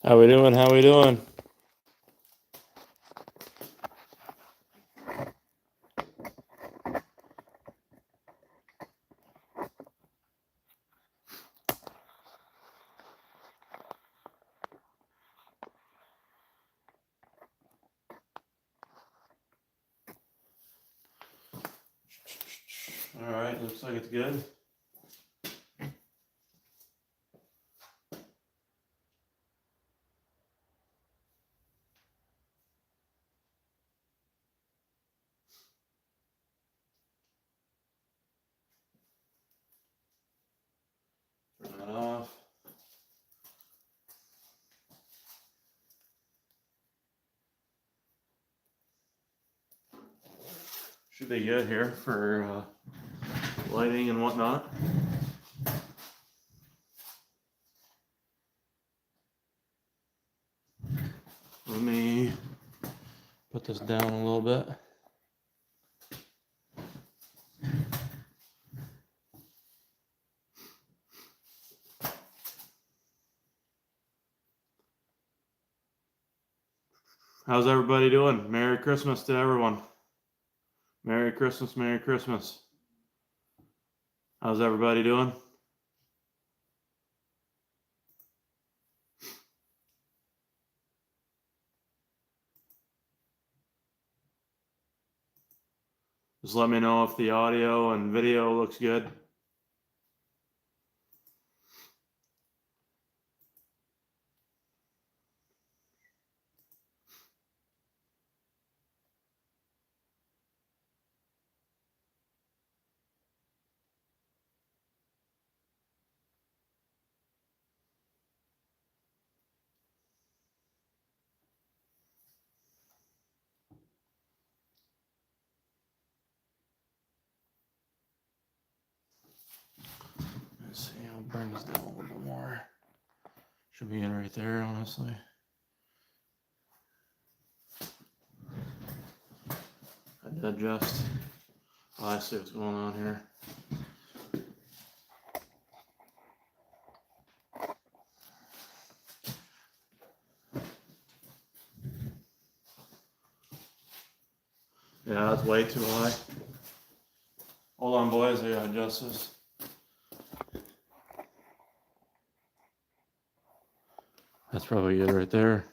How we doing? How we doing? All right, looks like it's good. Turn that off. Should be good here for lighting and whatnot. Let me put this down a little bit. How's everybody doing? Merry Christmas to everyone. Merry Christmas, Merry Christmas. How's everybody doing? Just let me know if the audio and video looks good. Let's see, I'll bring this down a little bit more. Should be in right there, honestly. I did adjust. Oh, I see what's going on here. Yeah, that's way too high. Hold on, boys, I gotta adjust this. That's probably good right there.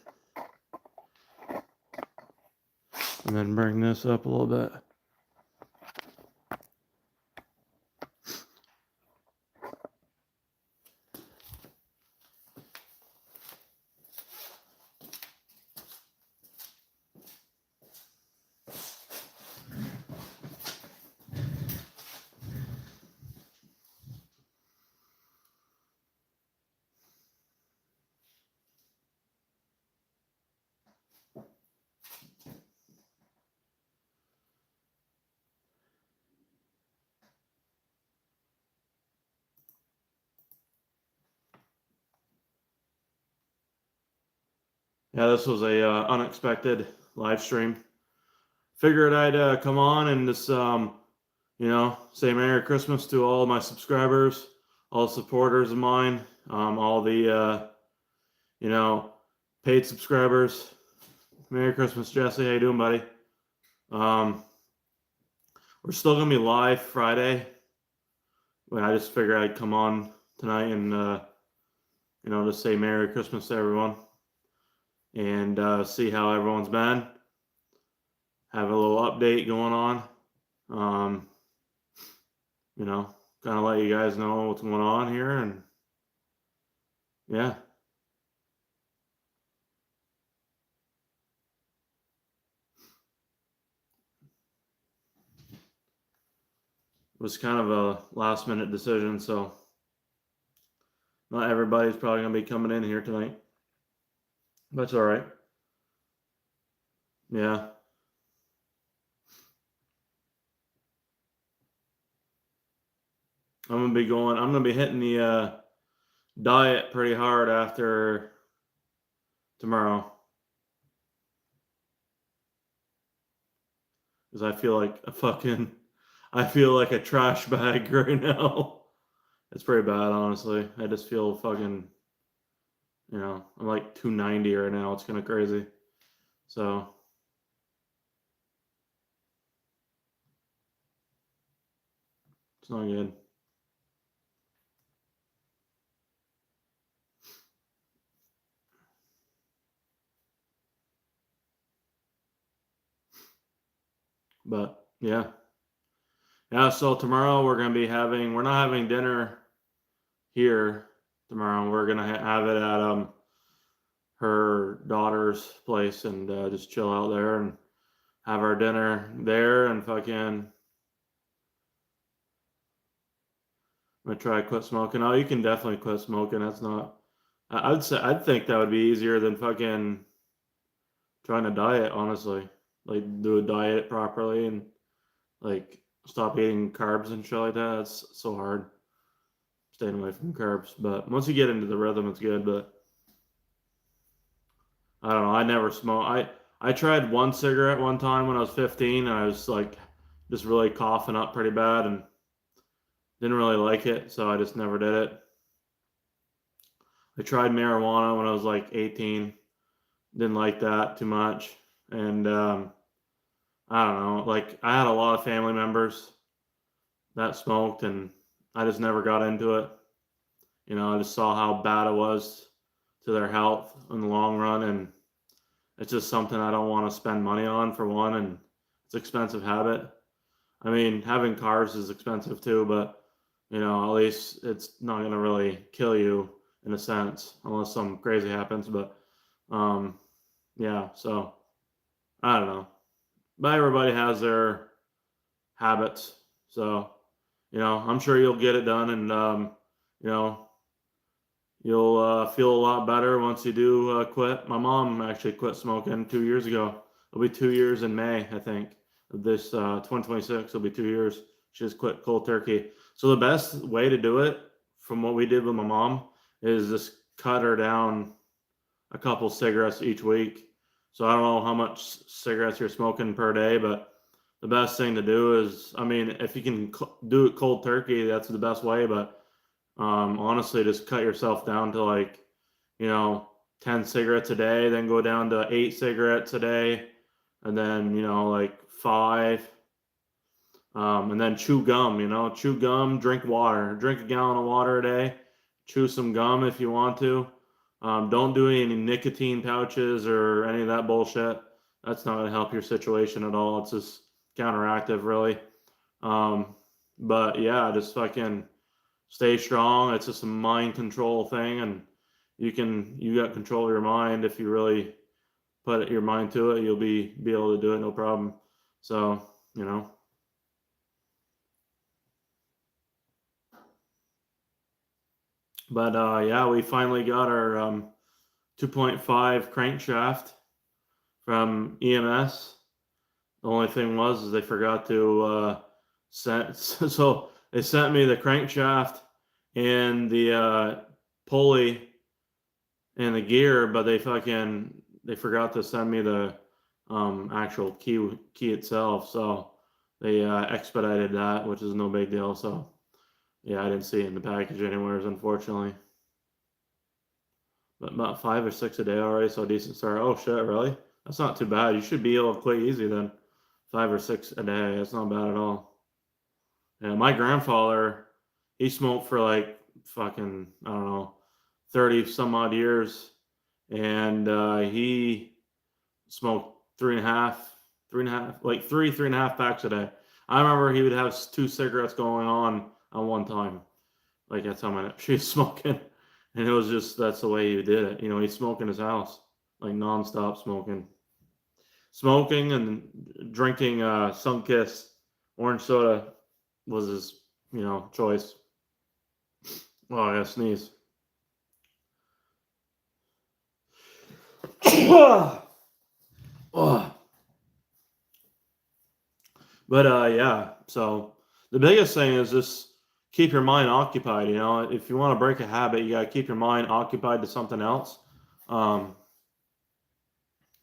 And then bring this up a little bit. Yeah, this was a unexpected live stream. Figured I'd come on and just, say Merry Christmas to all my subscribers, all the supporters of mine, all the, paid subscribers. Merry Christmas, Jesse. How you doing, buddy? We're still gonna be live Friday. I just figured I'd come on tonight and, just say Merry Christmas to everyone. And see how everyone's been. Have a little update going on. Kind of let you guys know what's going on here, and yeah. It was kind of a last minute decision, so not everybody's probably gonna be coming in here tonight. That's all right. Yeah. I'm gonna be hitting the diet pretty hard after tomorrow. Because I feel like a trash bag right now. It's pretty bad, honestly. I just feel fucking You know, I'm like 290 right now. It's kind of crazy. So it's not good. But yeah. Yeah, so tomorrow we're not having dinner here tomorrow. We're gonna have it at her daughter's place and just chill out there and have our dinner there and fucking. I'm gonna try to quit smoking. Oh, you can definitely quit smoking. That's not. I'd think that would be easier than fucking trying to diet. Honestly, like do a diet properly and like stop eating carbs and shit like that. It's so hard staying away from carbs. But once you get into the rhythm, it's good. But I don't know. I never smoke. I tried one cigarette one time when I was 15, and I was like just really coughing up pretty bad and didn't really like it, so I just never did it. I tried marijuana when I was like 18. Didn't like that too much, and I don't know. Like I had a lot of family members that smoked, and I just never got into it. You know, I just saw how bad it was to their health in the long run, and it's just something I don't want to spend money on for one, and it's an expensive habit. I mean, having cars is expensive too, but you know, at least it's not gonna really kill you in a sense, unless something crazy happens. But um, yeah, so I don't know. But everybody has their habits, so you know, I'm sure you'll get it done, and you know, you'll feel a lot better once you do quit. My mom actually quit smoking 2 years ago. It'll be 2 years in May, I think. This 2026 will be 2 years. She just quit cold turkey. So the best way to do it, from what we did with my mom, is just cut her down a couple cigarettes each week. So I don't know how much cigarettes you're smoking per day, but the best thing to do is, I mean, if you can do it cold turkey, that's the best way. But honestly, just cut yourself down to like, you know, 10 cigarettes a day, then go down to 8 cigarettes a day, and then, you know, like five. And then chew gum, you know, chew gum, drink water, drink a gallon of water a day, chew some gum if you want to. Don't do any nicotine pouches or any of that bullshit. That's not going to help your situation at all. It's just counteractive, really. Um, but yeah, just fucking stay strong. It's just a mind control thing, and you got control of your mind if you really put your mind to it. You'll be able to do it, no problem. So you know. But yeah, we finally got our 2.5 crankshaft from EMS. The only thing was is they forgot to send. So they sent me the crankshaft and the pulley and the gear, but they forgot to send me the actual key itself. So they expedited that, which is no big deal. So yeah, I didn't see it in the package anywhere, unfortunately. But about 5 or 6 a day already, so a decent start. Oh shit, really? That's not too bad. You should be able to quit easy then. 5 or 6 a day. That's not bad at all. Yeah, my grandfather, he smoked for like fucking, I don't know, 30 some odd years. And he smoked like three and a half packs a day. I remember he would have 2 cigarettes going on one time. Like that's how much she was smoking. And it was just that's the way he did it. You know, he'd smoke in his house, like nonstop smoking. Smoking and drinking Sunkist orange soda was his, you know, choice. Oh, I gotta sneeze. Oh. But yeah, so the biggest thing is just keep your mind occupied. You know, if you want to break a habit, you gotta keep your mind occupied to something else. Um,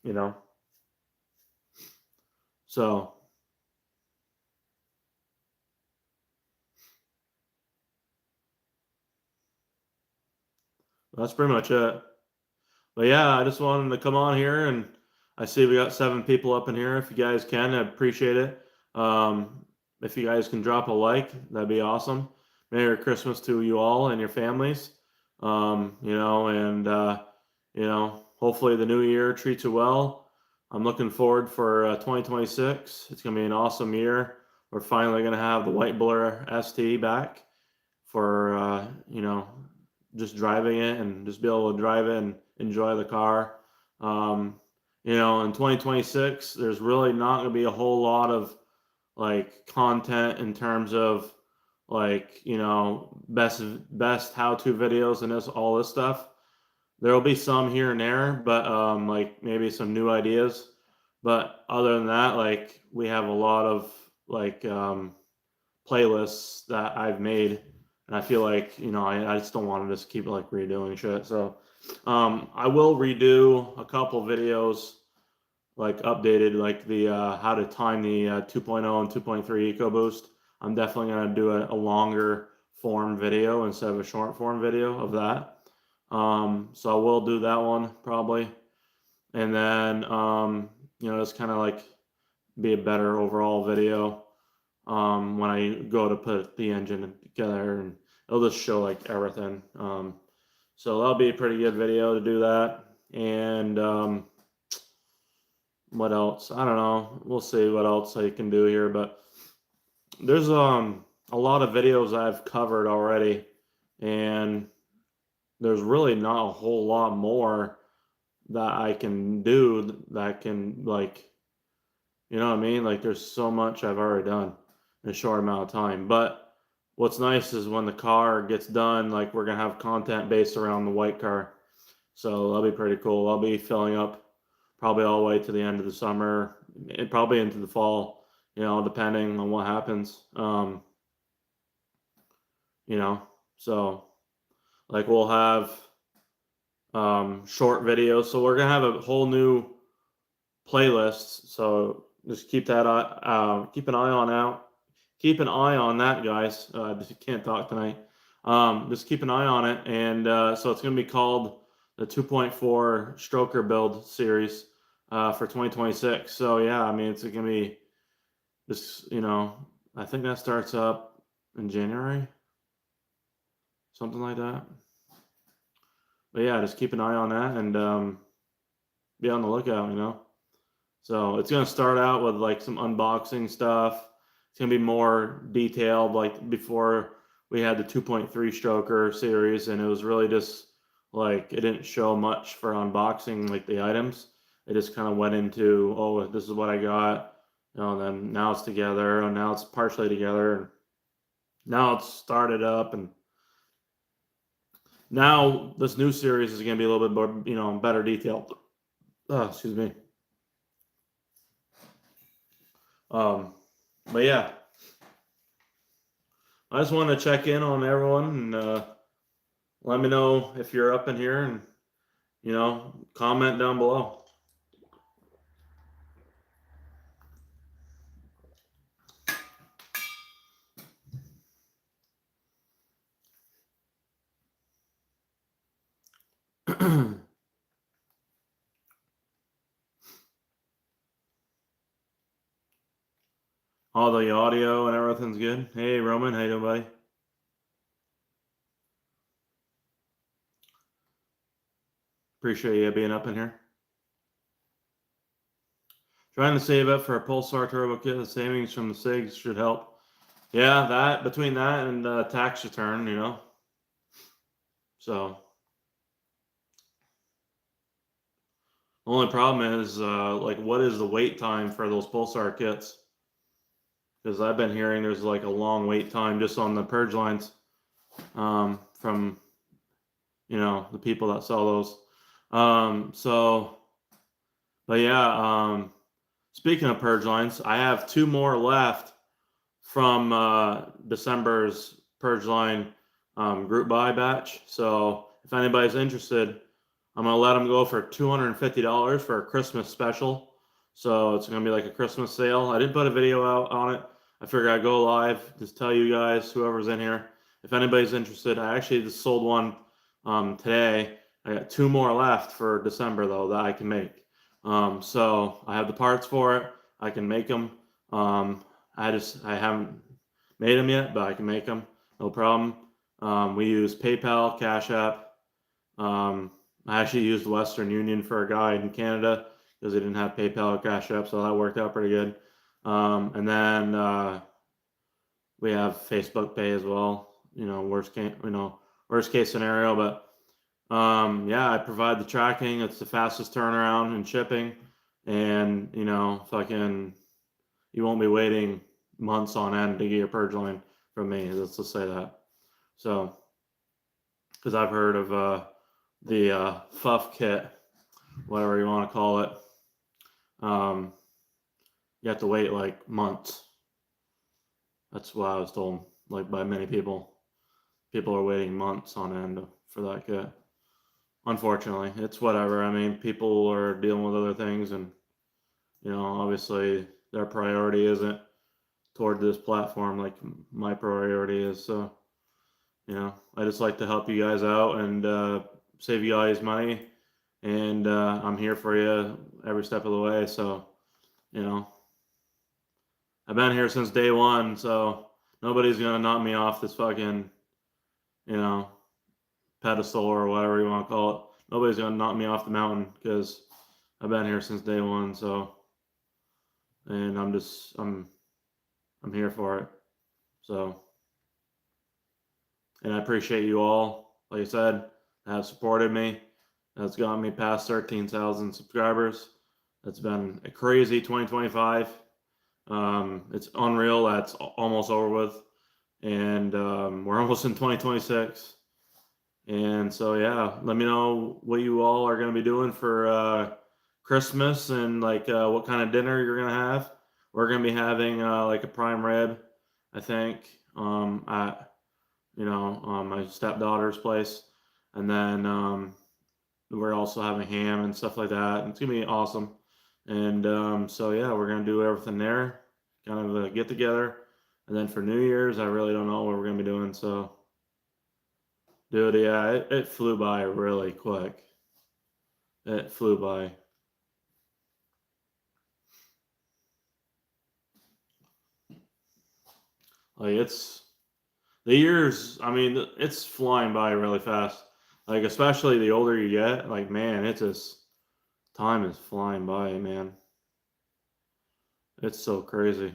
you know, so that's pretty much it. But yeah, I just wanted to come on here, and I see we got 7 people up in here. If you guys can, I appreciate it. If you guys can drop a like, that'd be awesome. Merry Christmas to you all and your families. Hopefully the new year treats you well. I'm looking forward for 2026. It's going to be an awesome year. We're finally going to have the Whiteblurrst back for, just driving it and just be able to drive it and enjoy the car. In 2026, there's really not going to be a whole lot of like content in terms of best how-to videos and all this stuff. There will be some here and there, but like maybe some new ideas. But other than that, like we have a lot of playlists that I've made, and I feel like I just don't want to just keep like redoing shit. So I will redo a couple videos, like updated, like the how to time the 2.0 and 2.3 EcoBoost. I'm definitely gonna do a longer form video instead of a short form video of that. So I will do that one probably, and then just kind of like be a better overall video when I go to put the engine together, and it'll just show like everything. So that'll be a pretty good video to do that. And what else? I don't know. We'll see what else I can do here, but there's a lot of videos I've covered already, and there's really not a whole lot more that I can do that can like, you know what I mean? Like there's so much I've already done in a short amount of time. But what's nice is when the car gets done, like we're gonna have content based around the white car. So that'll be pretty cool. I'll be filling up probably all the way to the end of the summer, and probably into the fall, depending on what happens. So like we'll have short videos. So we're gonna have a whole new playlist. So just keep an eye on that, guys. Just can't talk tonight. Just keep an eye on it, and so it's gonna be called the 2.4 Stroker Build series for 2026. So yeah, I mean it's gonna be just I think that starts up in January, something like that. But yeah, just keep an eye on that and be on the lookout. So it's gonna start out with like some unboxing stuff. It's gonna be more detailed, like before we had the 2.3 stroker series, and it was really just like it didn't show much for unboxing, like the items. It just kind of went into, oh, this is what I got, and then now it's together, and now it's partially together, and now it's started up, and now this new series is gonna be a little bit more, better detailed. Excuse me. But yeah, I just wanted to check in on everyone and let me know if you're up in here, and comment down below. All the audio and everything's good. Hey Roman, how you doing, buddy? Appreciate you being up in here. Trying to save up for a Pulsar turbo kit. The savings from the SIGs should help. Yeah, that between that and tax return, So the only problem is like what is the wait time for those Pulsar kits? Because I've been hearing there's like a long wait time just on the purge lines from the people that sell those. But yeah, speaking of purge lines, I have 2 more left from December's purge line group buy batch. So if anybody's interested, I'm gonna let them go for $250 for a Christmas special. So it's gonna be like a Christmas sale. I didn't put a video out on it. I figured I'd go live, just tell you guys, whoever's in here, if anybody's interested. I actually just sold one today, I got 2 more left for December though that I can make. So I have the parts for it. I can make them. I haven't made them yet, but I can make them. No problem. We use PayPal, Cash App. I actually used Western Union for a guy in Canada because he didn't have PayPal or Cash App, so that worked out pretty good. And then we have Facebook Pay as well. Worst case scenario, but yeah, I provide the tracking. It's the fastest turnaround and shipping, and you won't be waiting months on end to get your purge line from me. Let's just say that. So, because I've heard of the FUF kit, whatever you want to call it. You have to wait like months. That's what I was told, like by many people. People are waiting months on end for that kit. Unfortunately, it's whatever. I mean, people are dealing with other things, and obviously their priority isn't toward this platform like my priority is. So, I just like to help you guys out and save you guys money, and I'm here for you every step of the way. So, I've been here since day one, so nobody's gonna knock me off this fucking, pedestal or whatever you want to call it. Nobody's gonna knock me off the mountain because I've been here since day one. So, and I'm here for it. So, and I appreciate you all, like I said, that have supported me. That's gotten me past 13,000 subscribers. That's been a crazy 2025. It's unreal. That's almost over with, and we're almost in 2026. And so, yeah, let me know what you all are going to be doing for Christmas and what kind of dinner you're going to have. We're going to be having like a prime rib, I think, at my stepdaughter's place, and then we're also having ham and stuff like that. It's gonna be awesome. And so yeah, we're gonna do everything there, kind of a get together, and then for New Year's, I really don't know what we're gonna be doing. So, dude, yeah, it flew by really quick. It flew by. Like it's the years. I mean, it's flying by really fast. Like especially the older you get, like man, it's just time is flying by, man. It's so crazy.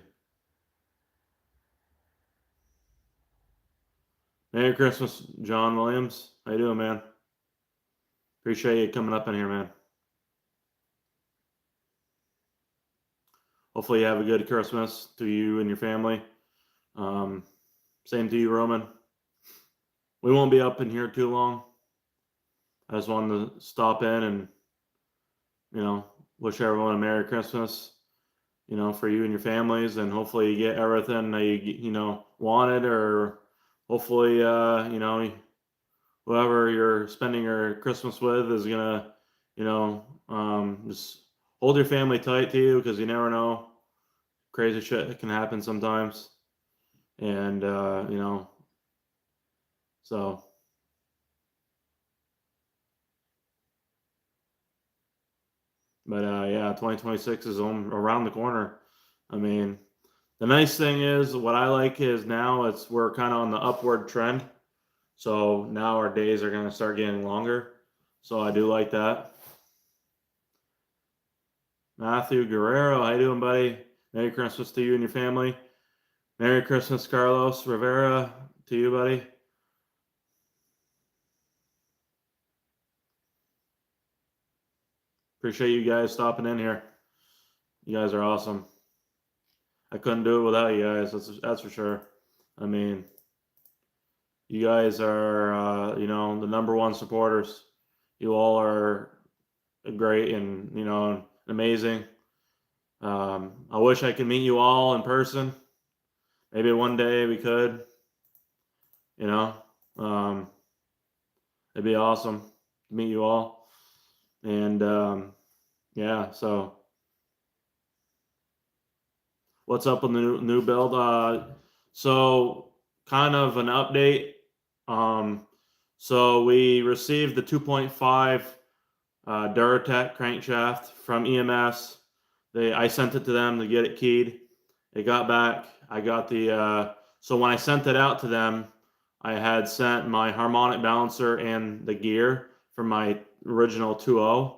Merry Christmas, John Williams. How you doing, man? Appreciate you coming up in here, man. Hopefully you have a good Christmas to you and your family. Same to you, Roman. We won't be up in here too long. I just wanted to stop in and, wish everyone a Merry Christmas, for you and your families, and hopefully you get everything that you wanted, or hopefully, whoever you're spending your Christmas with is gonna, just hold your family tight to you because you never know, crazy shit can happen sometimes, and so. But yeah, 2026 is around the corner. I mean, the nice thing is, what I like is now we're kind of on the upward trend. So now our days are going to start getting longer. So I do like that. Matthew Guerrero, how you doing, buddy? Merry Christmas to you and your family. Merry Christmas, Carlos Rivera, to you, buddy. Appreciate you guys stopping in here. You guys are awesome. I couldn't do it without you guys. That's for sure. I mean, you guys are, the number one supporters. You all are great and, amazing. I wish I could meet you all in person. Maybe one day we could, it'd be awesome to meet you all. And yeah, so what's up on the new build? So kind of an update. So we received the 2.5 Duratec crankshaft from EMS. I sent it to them to get it keyed. It got back. I got the so when I sent it out to them, I had sent my harmonic balancer and the gear from my original 2.0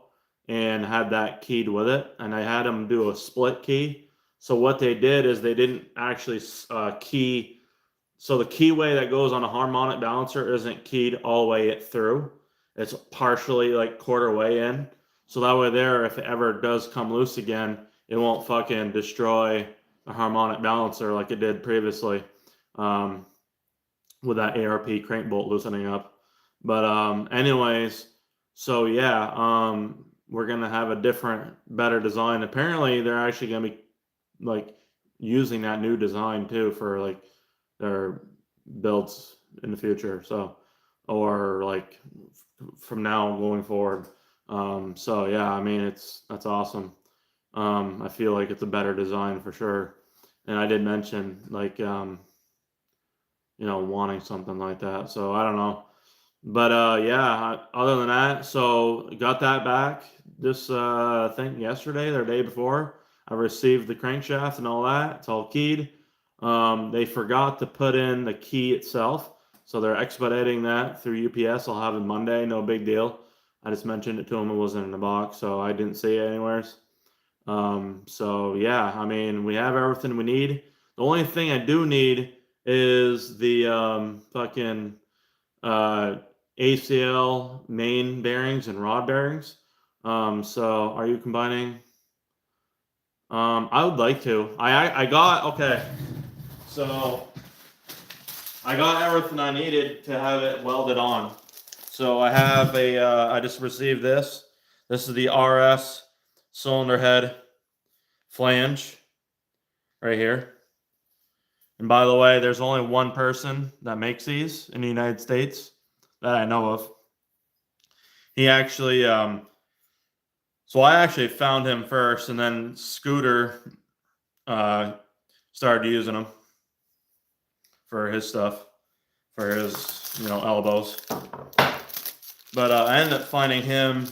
and had that keyed with it. And I had them do a split key. So what they did is they didn't actually key. So the keyway that goes on a harmonic balancer isn't keyed all the way through. It's partially like quarter way in. So that way there, if it ever does come loose again, it won't fucking destroy a harmonic balancer like it did previously with that ARP crank bolt loosening up. But anyways, so yeah, we're going to have a different, better design. Apparently, they're actually going to be like using that new design too for like their builds in the future. So, or like from now going forward. So yeah, I mean, that's awesome. I feel like it's a better design for sure. And I did mention like, wanting something like that. So I don't know. But yeah, other than that, so got that back this, I think yesterday or the day before. I received the crankshaft and all that. It's all keyed. They forgot to put in the key itself. So they're expediting that through UPS. I'll have it Monday. No big deal. I just mentioned it to them. It wasn't in the box, so I didn't see it anywhere. So yeah, I mean, we have everything we need. The only thing I do need is the fucking ACL main bearings and rod bearings. So are you combining? I would like to. I got, okay. So I got everything I needed to have it welded on. So I have I just received this. This is the RS cylinder head flange right here. And by the way, there's only one person that makes these in the United States that I know of. He actually, so I actually found him first, and then Scooter started using them for his stuff, for his, elbows. But I ended up finding him,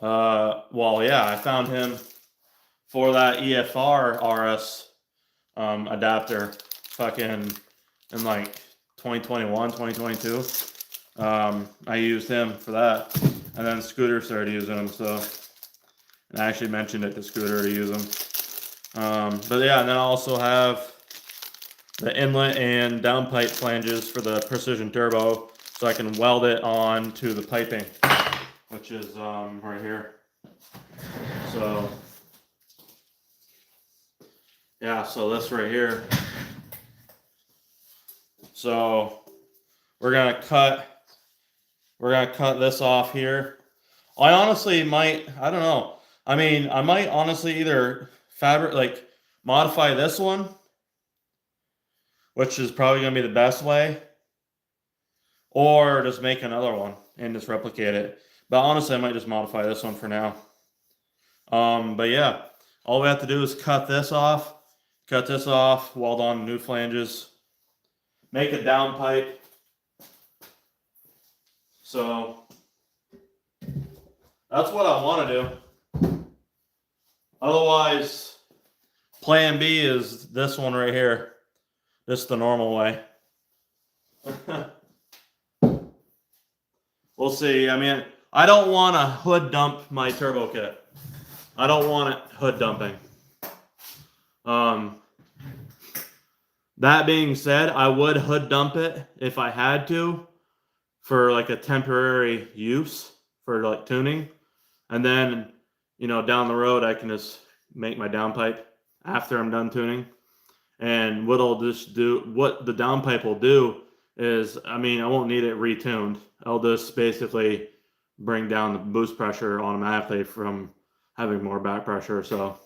I found him for that EFR RS adapter fucking in like 2021, 2022. I used him for that, and then Scooter started using them, so, and I actually mentioned it to Scooter to use them. But yeah, and then I also have the inlet and downpipe flanges for the precision turbo, so I can weld it on to the piping, which is right here. So yeah, so this right here. So we're gonna cut this off here. I honestly might, I don't know. I mean, I might honestly either modify this one, which is probably gonna be the best way, or just make another one and just replicate it. But honestly, I might just modify this one for now. But yeah, all we have to do is cut this off, weld on new flanges, make a downpipe. So that's what I want to do. Otherwise, plan B is this one right here. This is the normal way. We'll see. I mean, I don't want to hood dump my turbo kit. I don't want it hood dumping. That being said, I would hood dump it if I had to for like a temporary use for like tuning. And then, down the road, I can just make my downpipe after I'm done tuning. And what the downpipe will do is, I mean, I won't need it retuned. I'll just basically bring down the boost pressure automatically from having more back pressure. So,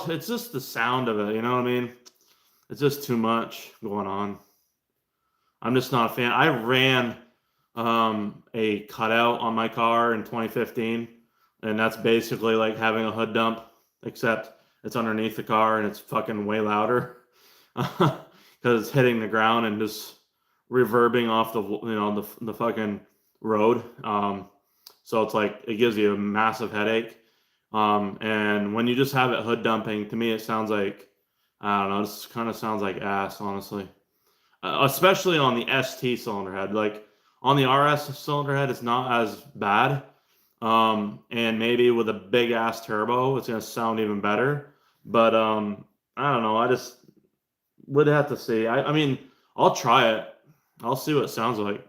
it's just the sound of it, you know what I mean? It's just too much going on. I'm just not a fan. I ran a cutout on my car in 2015, and that's basically like having a hood dump, except it's underneath the car and it's fucking way louder. because it's hitting the ground and just reverbing off the fucking road. So it's like it gives you a massive headache. And when you just have it hood dumping, to me it sounds like, I don't know, this kind of sounds like ass, honestly. Especially on the ST cylinder head. Like on the RS cylinder head, it's not as bad. And maybe with a big ass turbo, it's gonna sound even better. But I don't know. I just would have to see. I mean, I'll try it. I'll see what it sounds like.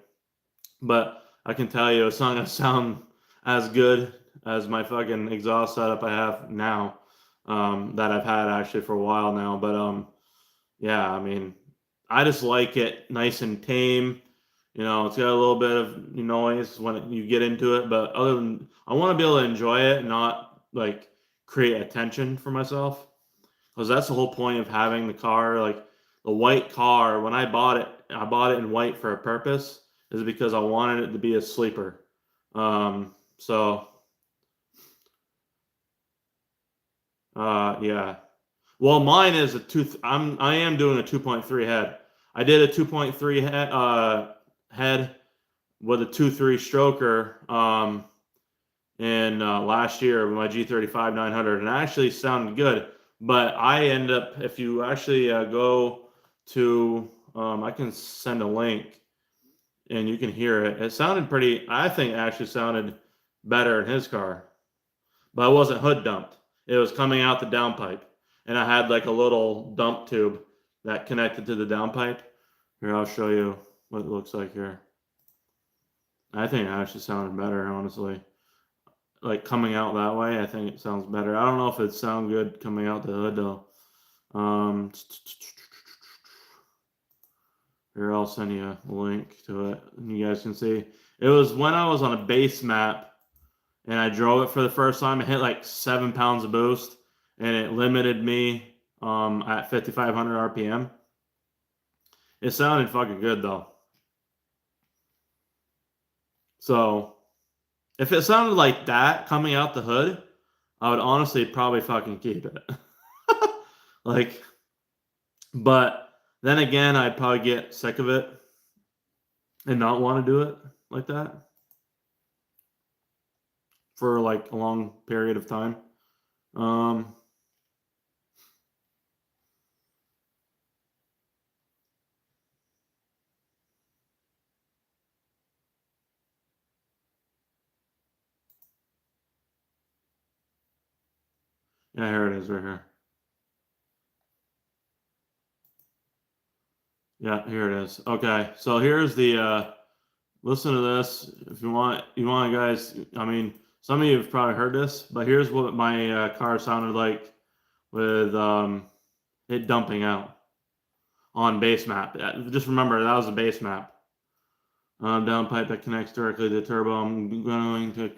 But I can tell you, it's not gonna sound as good as my fucking exhaust setup I have now. That I've had actually for a while now. But yeah, I mean, I just like it nice and tame. It's got a little bit of noise when you get into it, but other than, I want to be able to enjoy it, not like create attention for myself, because that's the whole point of having the car. Like the white car, when I bought it in white for a purpose, is because I wanted it to be a sleeper. So yeah. Well, mine is I am doing a 2.3 head. I did a 2.3 head with a 2.3 stroker in last year with my G35 900, and it actually sounded good. But I end up, if you actually go to, I can send a link and you can hear it. It sounded pretty. I think it actually sounded better in his car, but it wasn't hood dumped. It was coming out the downpipe, and I had like a little dump tube that connected to the downpipe. Here, I'll show you what it looks like here. I think it actually sounded better, honestly. Like coming out that way, I think it sounds better. I don't know if it sounds good coming out the hood though. Here, I'll send you a link to it, and you guys can see. It was when I was on a base map, and I drove it for the first time. It hit like 7 pounds of boost, and it limited me at 5,500 RPM. It sounded fucking good though. So if it sounded like that coming out the hood, I would honestly probably fucking keep it. Like, but then again, I'd probably get sick of it and not want to do it like that for like a long period of time. Yeah, here it is right here. Yeah, here it is. Okay, so here's the listen to this. If you want guys, I mean, some of you have probably heard this, but here's what my car sounded like with it dumping out on base map. Just remember, that was a base map. Downpipe that connects directly to the turbo. I'm going to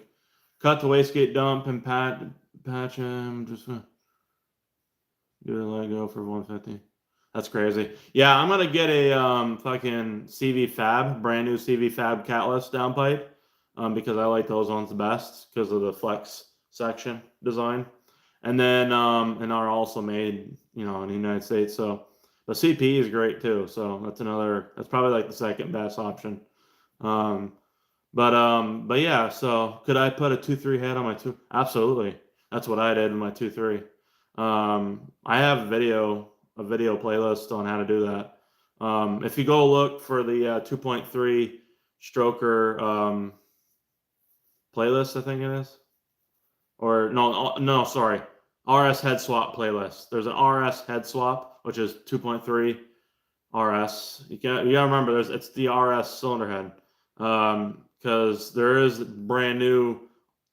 cut the wastegate dump and patch him. Just do a let go for 150. That's crazy. Yeah, I'm gonna get a fucking CV Fab, brand new CV Fab catless downpipe, because I like those ones the best because of the flex section design, and then and are also made in the United States. So the CP is great too. So that's probably like the second best option. But yeah. So could I put a 2.3 head on my two? Absolutely. That's what I did with my 2.3. I have a video playlist on how to do that. If you go look for the 2.3 stroker playlist, I think it is, or no, sorry, RS head swap playlist. There's an RS head swap, which is 2.3 RS. You gotta remember, it's the RS cylinder head, because there is brand new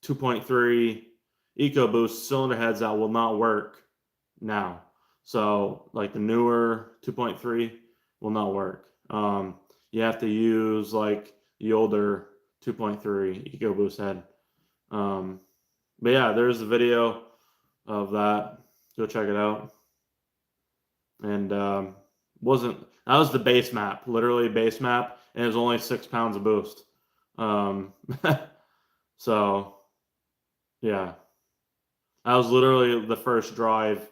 2.3 EcoBoost cylinder heads that will not work now. So like the newer 2.3 will not work. You have to use like the older 2.3 EcoBoost head. But yeah, there's a video of that. Go check it out. And that was the base map, literally base map, and it was only 6 pounds of boost. So yeah, that was literally the first drive.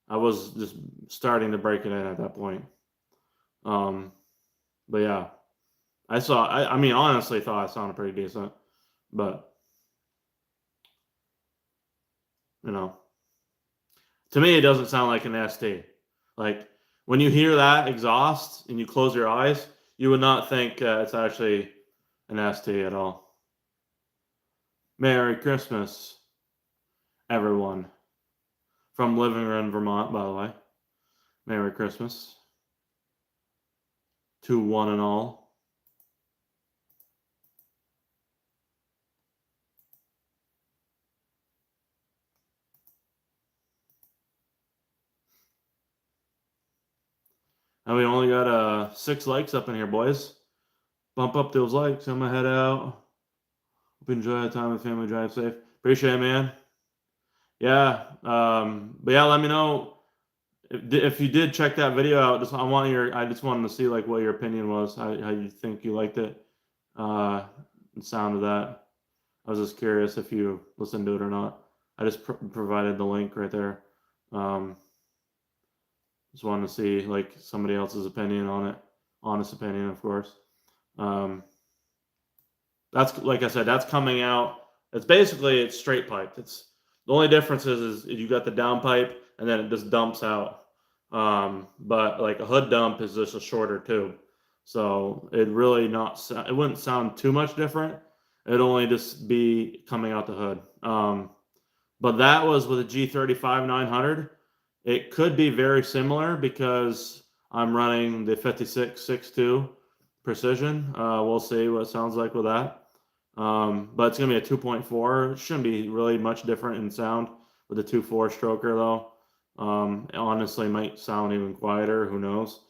I was just starting to break it in at that point. But yeah, I mean, honestly thought it sounded pretty decent, but you know, to me, it doesn't sound like an ST. Like when you hear that exhaust and you close your eyes, you would not think it's actually an ST at all. Merry Christmas, everyone. From Living Room, Vermont, by the way. Merry Christmas to one and all. And we only got 6 likes up in here, boys. Bump up those likes. I'm gonna head out. Hope you enjoy the time with family. Drive safe. Appreciate it, man. Yeah. But yeah, let me know if you did check that video out. I just wanted to see like what your opinion was. How you think you liked it. The sound of that. I was just curious if you listened to it or not. I just provided the link right there. Just wanted to see like somebody else's opinion on it, honest opinion, of course. That's like I said, that's coming out. It's straight piped. It's the only difference is you got the down pipe and then it just dumps out. But like a hood dump is just a shorter tube, so it really not it wouldn't sound too much different. It'd only just be coming out the hood. But that was with a G35 900. It could be very similar because I'm running the 56.62 precision. We'll see what it sounds like with that. But it's going to be a 2.4. It shouldn't be really much different in sound with a 2.4 stroker though. Honestly, might sound even quieter. Who knows?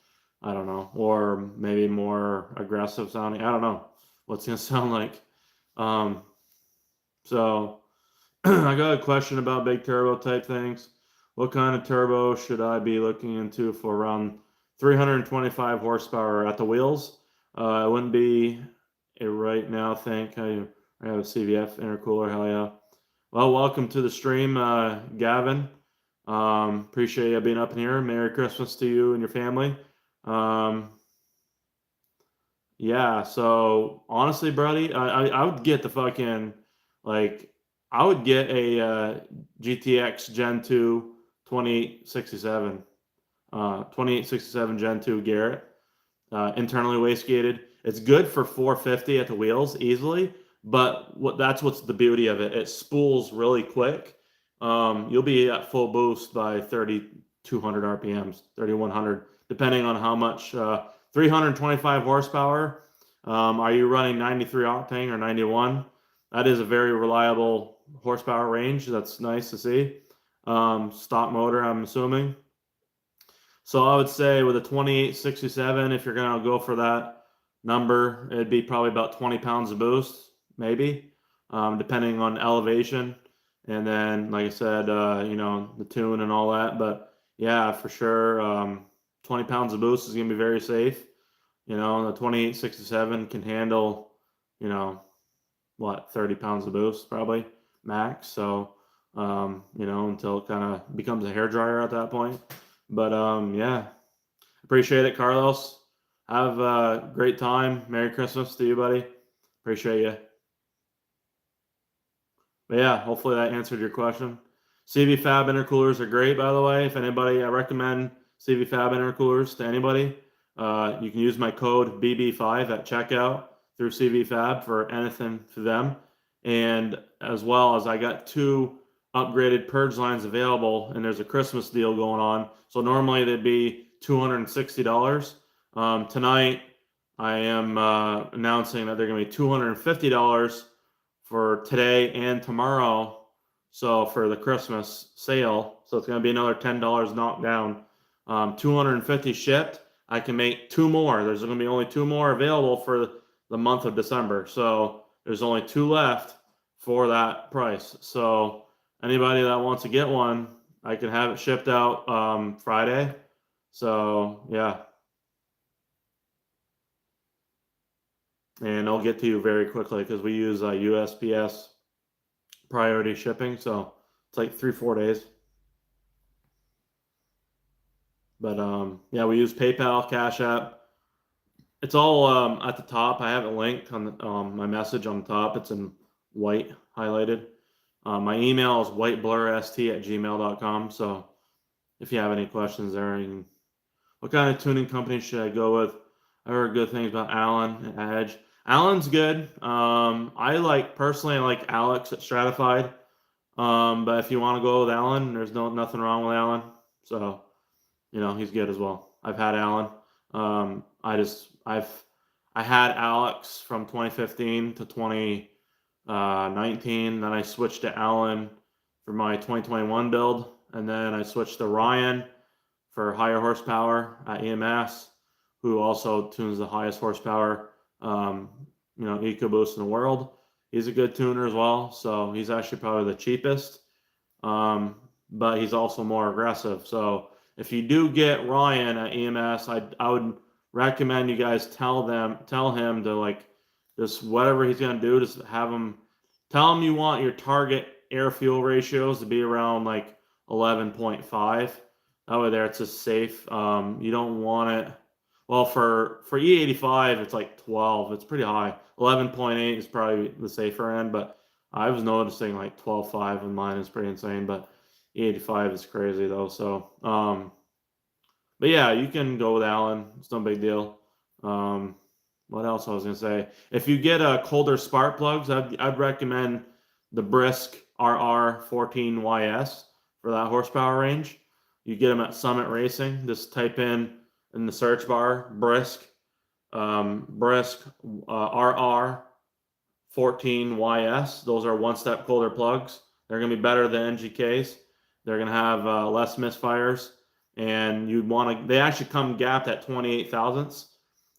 I don't know. Or maybe more aggressive sounding. I don't know what's going to sound like. So I got a question about big turbo type things. What kind of turbo should I be looking into for around 325 horsepower at the wheels? It wouldn't be a right now thing. I have a CVF intercooler. Hell yeah. Well, welcome to the stream, Gavin. Appreciate you being up in here. Merry Christmas to you and your family. Yeah, so honestly, buddy, I would get the fucking like I would get a GTX Gen 2 2867 2867 Gen 2 Garrett, internally wastegated. It's good for 450 at the wheels easily, but what's the beauty of it. It spools really quick. You'll be at full boost by 3200 RPMs, 3100, depending on how much 325 horsepower. Are you running 93 octane or 91? That is a very reliable horsepower range. That's nice to see. Stock motor, I'm assuming. So I would say with a 2867, if you're going to go for that number, it'd be probably about 20 pounds of boost, maybe, depending on elevation. And then, like I said, the tune and all that. But yeah, for sure, 20 pounds of boost is going to be very safe. The 2867 can handle, 30 pounds of boost probably max. So, until it kind of becomes a hair dryer at that point. But yeah, appreciate it, Carlos. Have a great time. Merry Christmas to you, buddy. Appreciate you. But yeah, hopefully that answered your question. CV Fab intercoolers are great, by the way. If anybody, I recommend CV Fab intercoolers to anybody. You can use my code BB5 at checkout through CV Fab for anything for them. And as well as I got 2 upgraded purge lines available, and there's a Christmas deal going on. So normally they'd be $260. Tonight, I am announcing that they're going to be $250 for today and tomorrow. So for the Christmas sale, so it's going to be another $10 knocked down. 250 shipped. I can make 2 more. There's going to be only 2 more available for the month of December. So there's only 2 left for that price. So anybody that wants to get one, I can have it shipped out Friday. So yeah. And I'll get to you very quickly because we use USPS priority shipping. So it's like 3-4 days. But yeah, we use PayPal, Cash App, It's all at the top. I have it linked on my message on the top. It's in white highlighted. My email is whiteblurrst@gmail.com. So if you have any questions there, what kind of tuning company should I go with? I heard good things about Allen and Edge. Allen's good. Personally, I like Alex at Stratified. But if you want to go with Allen, there's nothing wrong with Allen. So, he's good as well. I've had Allen. I had Alex from 2015 to 2019. Then I switched to Allen for my 2021 build, and then I switched to Ryan for higher horsepower at EMS, who also tunes the highest horsepower, EcoBoost in the world. He's a good tuner as well, so he's actually probably the cheapest, but he's also more aggressive. So if you do get Ryan at EMS, I would recommend you guys tell him to just whatever he's gonna do, just tell him you want your target air fuel ratios to be around 11.5. That way there it's just safe. You don't want it. Well, for E85 it's 12. It's pretty high. 11.8 is probably the safer end, but I was noticing 12.5 in mine is pretty insane. But E85 is crazy though. So but yeah, you can go with Allen. It's no big deal. What else I was gonna say? If you get colder spark plugs, I'd recommend the Brisk RR14YS for that horsepower range. You get them at Summit Racing. Just type in the search bar Brisk RR14YS. Those are one-step colder plugs. They're gonna be better than NGKs. They're gonna have less misfires, and they actually come gapped at 28 thousandths.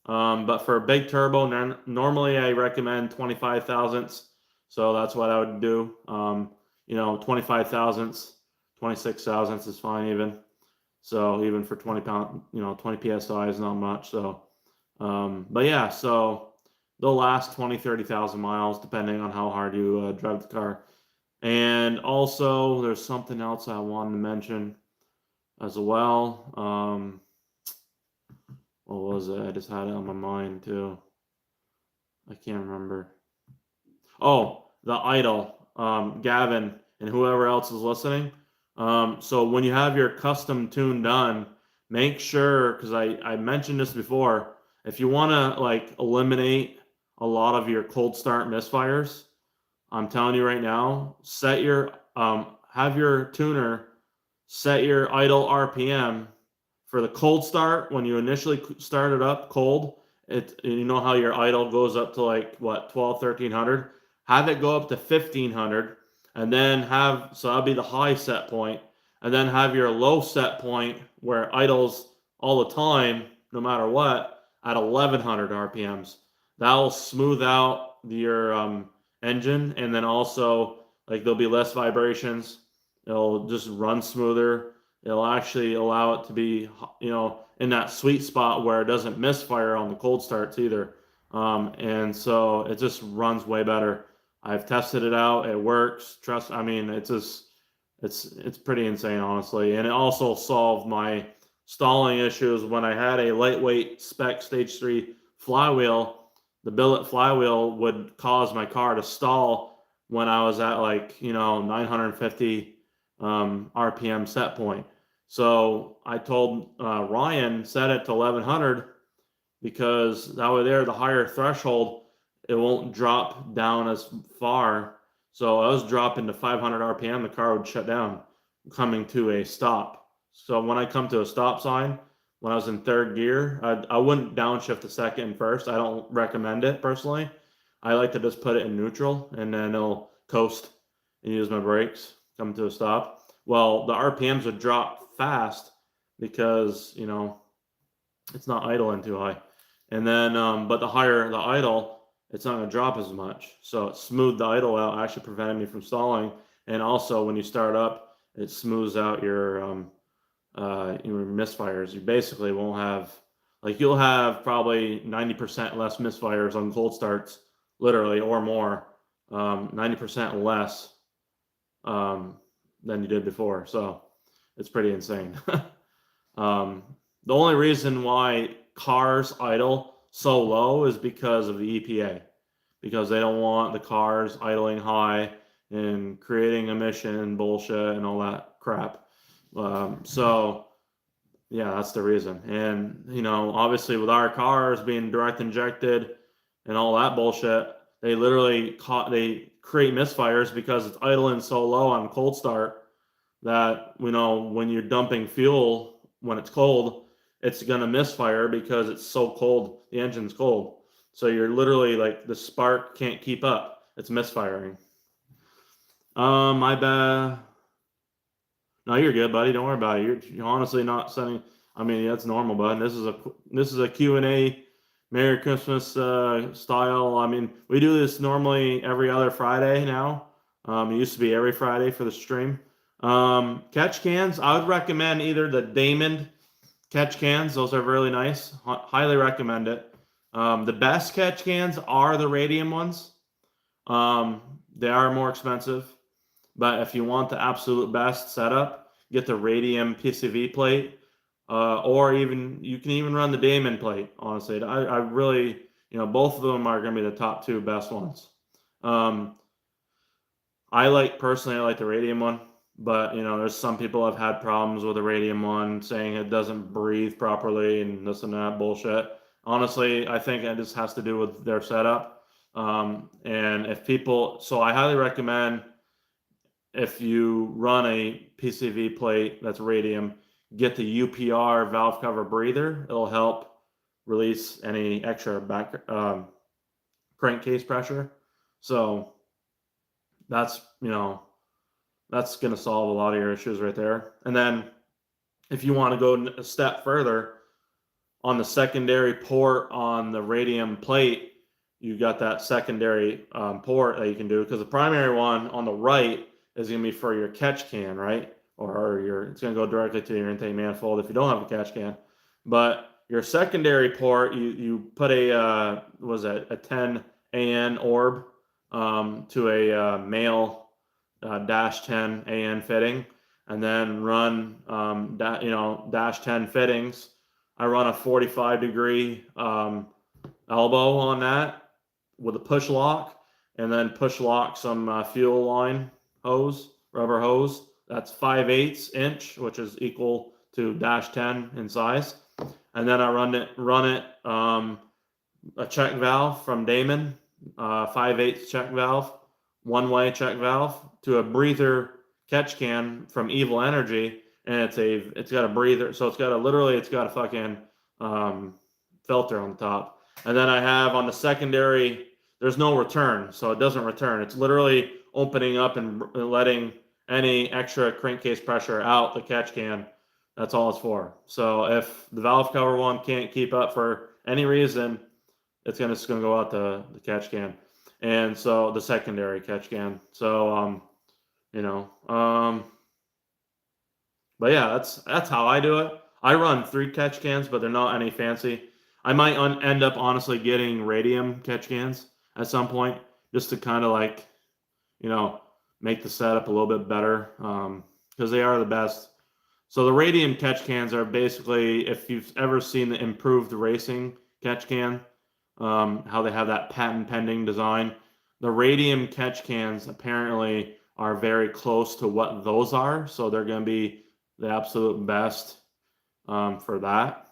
But for a big turbo, normally I recommend 25 thousandths. So that's what I would do. 25 thousandths, 26 thousandths is fine even. So even for 20 PSI is not much. So, but yeah, so they'll last 20, 30,000 miles depending on how hard you drive the car. And also there's something else I wanted to mention as well. What was it? I just had it on my mind too. I can't remember. Oh, the idle. Gavin and whoever else is listening. So when you have your custom tune done, make sure, because I mentioned this before, if you want to eliminate a lot of your cold start misfires, I'm telling you right now, have your tuner set your idle RPM for the cold start. When you initially start it up cold, you know how your idle goes up to 1300. Have it go up to 1500, and then so that'll be the high set point, and then have your low set point where idles all the time, no matter what, at 1100 RPMs. That'll smooth out your engine, and then also there'll be less vibrations. It'll just run smoother. It'll actually allow it to be, in that sweet spot where it doesn't misfire on the cold starts either. And so it just runs way better. I've tested it out. It works. It's pretty insane, honestly. And it also solved my stalling issues when I had a lightweight spec stage 3 flywheel. The billet flywheel would cause my car to stall when I was at 950 RPM set point. So I told Ryan, set it to 1100, because that way the higher threshold, it won't drop down as far. So I was dropping to 500 RPM, the car would shut down, coming to a stop. So when I come to a stop sign, when I was in third gear, I wouldn't downshift the second and first. I don't recommend it personally. I like to just put it in neutral, and then it'll coast and use my brakes, come to a stop. Well, the RPMs would drop fast because, it's not idling too high. And then, but the higher the idle, it's not going to drop as much. So it smoothed the idle out, actually prevented me from stalling. And also when you start up, it smooths out your misfires. You basically won't have, you'll have probably 90% less misfires on cold starts, literally, or more, 90% less than you did before. So it's pretty insane. The only reason why cars idle so low is because of the EPA, because they don't want the cars idling high and creating emission bullshit and all that crap. So yeah, that's the reason. And obviously with our cars being direct injected and all that bullshit, they create misfires because it's idling so low on cold start that when you're dumping fuel when it's cold, it's gonna misfire because it's so cold. The engine's cold, so you're literally like the spark can't keep up. It's misfiring. My bad. No, you're good, buddy. Don't worry about it. You're honestly not sending. I mean, that's normal, bud. This is a Q&A, Merry Christmas style. I mean, we do this normally every other Friday now. It used to be every Friday for the stream. Catch cans. I would recommend either the Damon catch cans. Those are really nice. Highly recommend it. The best catch cans are the radium ones. They are more expensive. But if you want the absolute best setup, get the radium PCV plate, or you can even run the Damon plate. Honestly, I really, both of them are going to be the top two best ones. Personally, I like the radium one, but there's some people have had problems with the radium one, saying it doesn't breathe properly and this and that bullshit. Honestly, I think it just has to do with their setup. And so I highly recommend, if you run a PCV plate that's radium, get the UPR valve cover breather. It'll help release any extra crankcase pressure. So that's going to solve a lot of your issues right there. And then if you want to go a step further, on the secondary port on the radium plate, you got that secondary port that you can do, because the primary one on the right is going to be for your catch can, right? It's going to go directly to your intake manifold if you don't have a catch can. But your secondary port, you put a 10 AN orb to a male dash 10 AN fitting, and then run dash 10 fittings. I run a 45-degree elbow on that with a push lock, and then push lock some fuel line rubber hose. That's 5/8 inch, which is equal to dash 10 in size. And then I run it a check valve from Damon, 5/8 check valve, one-way check valve, to a breather catch can from Evil Energy, and it's got a breather, so it's got a fucking filter on the top. And then I have on the secondary, there's no return, so it doesn't return. It's literally opening up and letting any extra crankcase pressure out the catch can. That's all it's for. So if the valve cover one can't keep up for any reason, it's just gonna go out the catch can, and so the secondary catch can. So but yeah, that's how I do it. I run 3 catch cans, but they're not any fancy. I might end up honestly getting radium catch cans at some point, just to kind of make the setup a little bit better, because they are the best. So the radium catch cans are basically, if you've ever seen the improved racing catch can, how they have that patent pending design, the radium catch cans apparently are very close to what those are. So they're going to be the absolute best for that.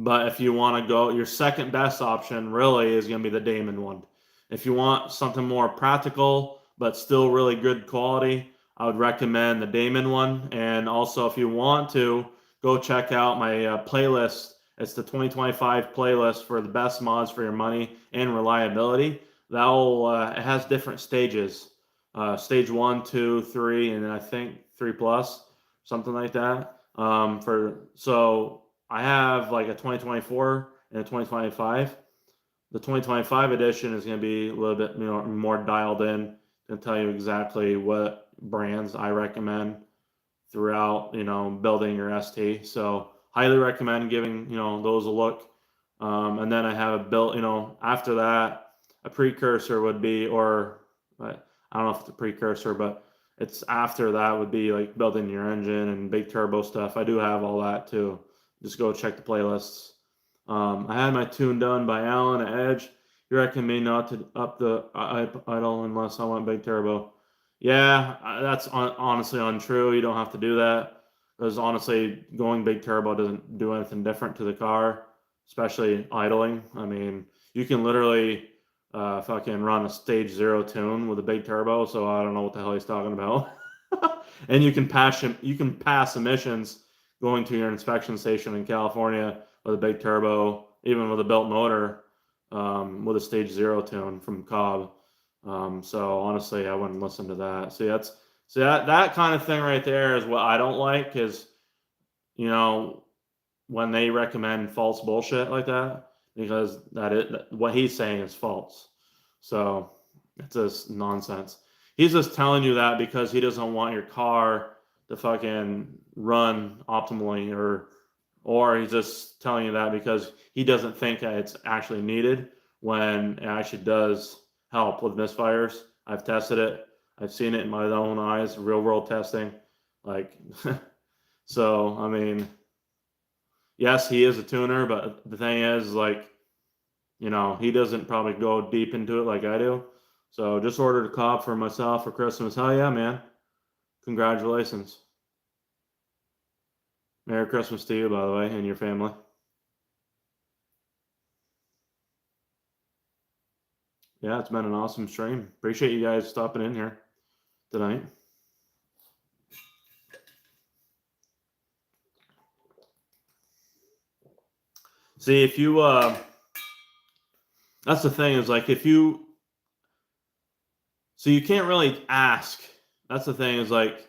But if you want to go, your second best option really is going to be the Damon one. If you want something more practical but still really good quality, I would recommend the Damon one. And also, if you want to, go check out my playlist. It's the 2025 playlist for the best mods for your money and reliability. It has different stages, stage 1, 2, 3, and then I think 3+, something like that. So I have like a 2024 and a 2025. The 2025 edition is going to be a little bit more dialed in, and tell you exactly what brands I recommend throughout building your ST. So highly recommend giving those a look. And then I have a built after that, a precursor would be, or I don't know if it's a precursor, but it's after that would be like building your engine and big turbo stuff. I do have all that too. Just go check the playlists. I had my tune done by Alan at Edge. He recommended me not to up the idle unless I want big turbo. Yeah, that's honestly untrue. You don't have to do that because honestly, going big turbo doesn't do anything different to the car, especially idling. I mean, you can literally fucking run a stage 0 tune with a big turbo. So I don't know what the hell he's talking about. And you can pass emissions going to your inspection station in California with a big turbo, even with a built motor, with a stage 0 tune from Cobb. So honestly, I wouldn't listen to that. See that kind of thing right there is what I don't like. Is when they recommend false bullshit like that, because what he's saying is false. So it's just nonsense. He's just telling you that because he doesn't want your car to fucking run optimally, or he's just telling you that because he doesn't think that it's actually needed when it actually does help with misfires. I've tested it. I've seen it in my own eyes, real world testing. Like, so, I mean, yes, he is a tuner, but the thing is, like, he doesn't probably go deep into it like I do. So just ordered a Cobb for myself for Christmas. Hell yeah, man. Congratulations. Merry Christmas to you, by the way, and your family. Yeah, it's been an awesome stream. Appreciate you guys stopping in here tonight. See, if you, that's the thing is like so you can't really ask. That's the thing is like,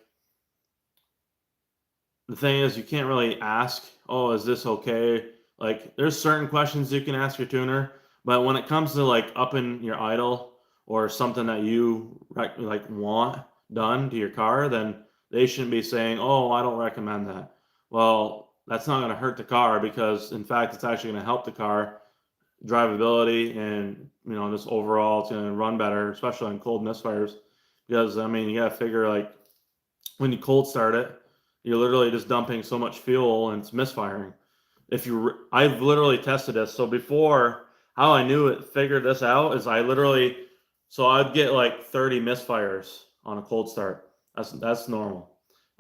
the thing is you can't really ask, oh, is this okay? Like, there's certain questions you can ask your tuner, but when it comes to like upping your idle or something that you like want done to your car, then they shouldn't be saying, oh, I don't recommend that. Well, that's not going to hurt the car because in fact it's actually going to help the car drivability, and just overall it's going to run better, especially on cold misfires. Because I mean, you got to figure, like, when you cold start it, you're literally just dumping so much fuel and it's misfiring. I've literally tested this. So before, how I figured this out is so I'd get like 30 misfires on a cold start. That's normal.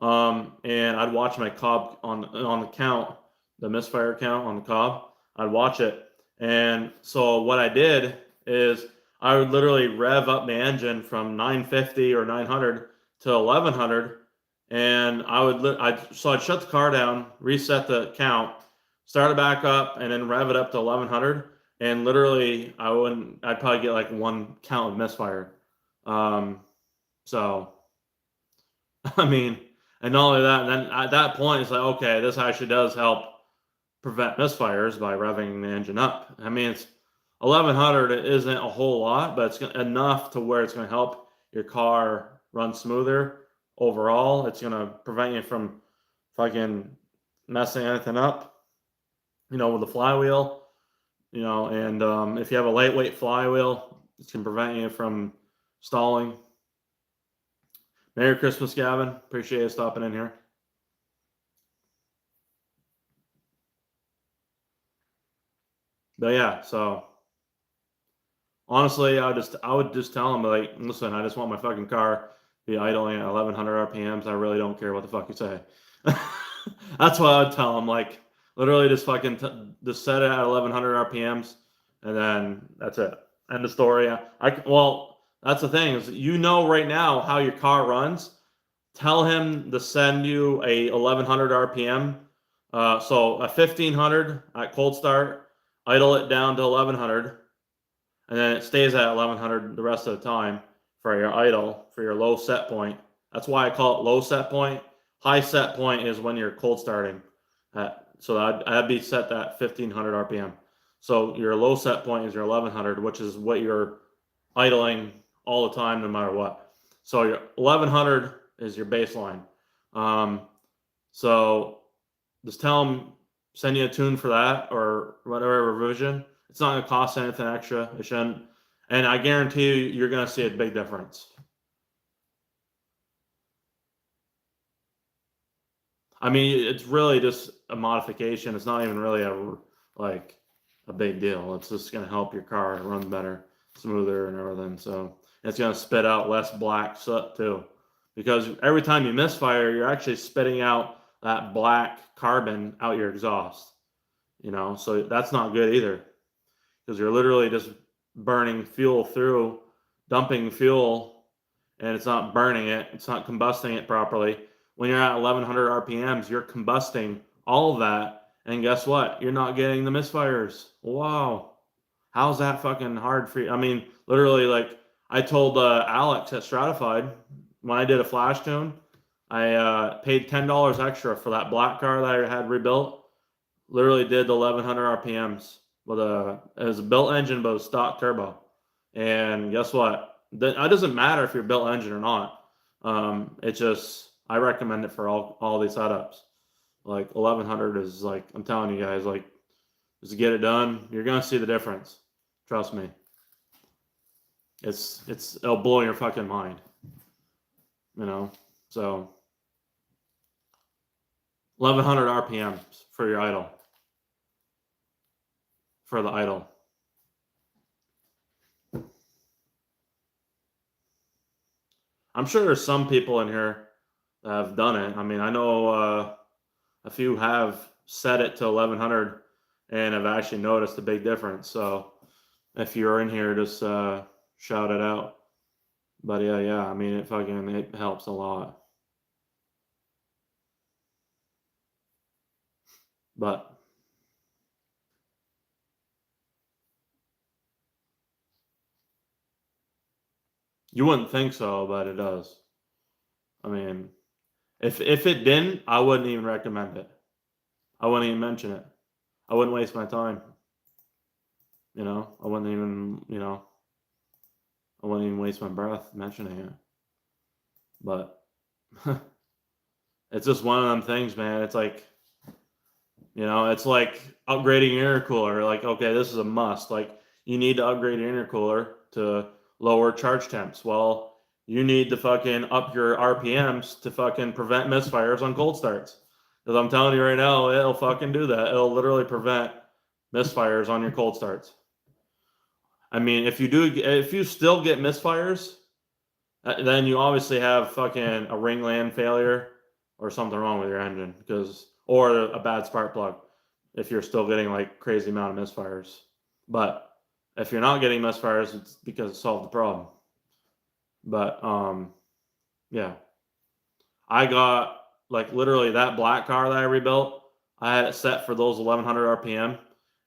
And I'd watch my Cobb on the count, the misfire count on the Cobb. I'd watch it, and so what I did is I would literally rev up my engine from 950 or 900 to 1100, and I'd shut the car down, reset the count, start it back up, and then rev it up to 1100. And literally, I'd probably get like one count of misfire. So, I mean, and not only that, and then at that point, it's like, okay, this actually does help prevent misfires by revving the engine up. I mean, it's 1100. It isn't a whole lot, but it's enough to where it's going to help your car run smoother overall. It's going to prevent you from fucking messing anything up, with the flywheel, and if you have a lightweight flywheel, it can prevent you from stalling. Merry Christmas, Gavin. Appreciate you stopping in here. But yeah, so honestly, I would just tell them, like, listen, I just want my fucking car to be idling at 1100 RPMs. I really don't care what the fuck you say. That's what I would tell them. Like, literally just fucking just set it at 1100 RPMs, and then that's it. End of story. Well, that's the thing is, right now how your car runs. Tell him to send you a 1100 RPM. So a 1500 at cold start, idle it down to 1100, and then it stays at 1100 the rest of the time for your idle, for your low set point. That's why I call it low set point. High set point is when you're cold starting. So I'd be set at 1500 RPM. So your low set point is your 1100, which is what you're idling all the time, no matter what. So your 1100 is your baseline. So just tell them, send you a tune for that or whatever revision. It's not going to cost anything extra. It shouldn't. And I guarantee you're going to see a big difference. I mean, it's really just a modification. It's not even really a big deal. It's just going to help your car run better, smoother, and everything. So it's going to spit out less black soot too, because every time you misfire, you're actually spitting out that black carbon out your exhaust. You know, so that's not good either, because you're literally just burning fuel through, dumping fuel, and it's not burning it. It's not combusting it properly. When you're at 1100 RPMs, you're combusting all of that. And guess what? You're not getting the misfires. Wow. How's that fucking hard for you? I mean, literally, like I told Alex at Stratified when I did a flash tune, I paid $10 extra for that black car that I had rebuilt. Literally did the 1100 RPMs with it was a built engine, but it was stock turbo. And guess what? It doesn't matter if you're built engine or not. It's just I recommend it for all these setups. Like 1100 is like I'm telling you guys, like just get it done. You're gonna see the difference. Trust me. It'll blow your fucking mind. You know. So 1100 RPMs for your idle. For the idle. I'm sure there's some people in here that have done it. I mean, I know a few have set it to 1100 and have actually noticed a big difference. So if you're in here, just shout it out. But yeah, I mean, it helps a lot. But you wouldn't think so, but it does. I mean, if it didn't, I wouldn't even recommend it. I wouldn't even mention it. I wouldn't waste my time. You know, I wouldn't even, I wouldn't even waste my breath mentioning it. But it's just one of them things, man. It's like, it's like upgrading your intercooler. Like, okay, this is a must. Like, you need to upgrade your intercooler to lower charge temps. Well, you need to fucking up your RPMs to fucking prevent misfires on cold starts. Because I'm telling you right now, it'll fucking do that. It'll literally prevent misfires on your cold starts. I mean, if you still get misfires, then you obviously have fucking a ringland failure or something wrong with your engine, or a bad spark plug if you're still getting like crazy amount of misfires. But if you're not getting misfires, it's because it solved the problem. But yeah, I got like literally that black car that I rebuilt. I had it set for those 1100 RPM,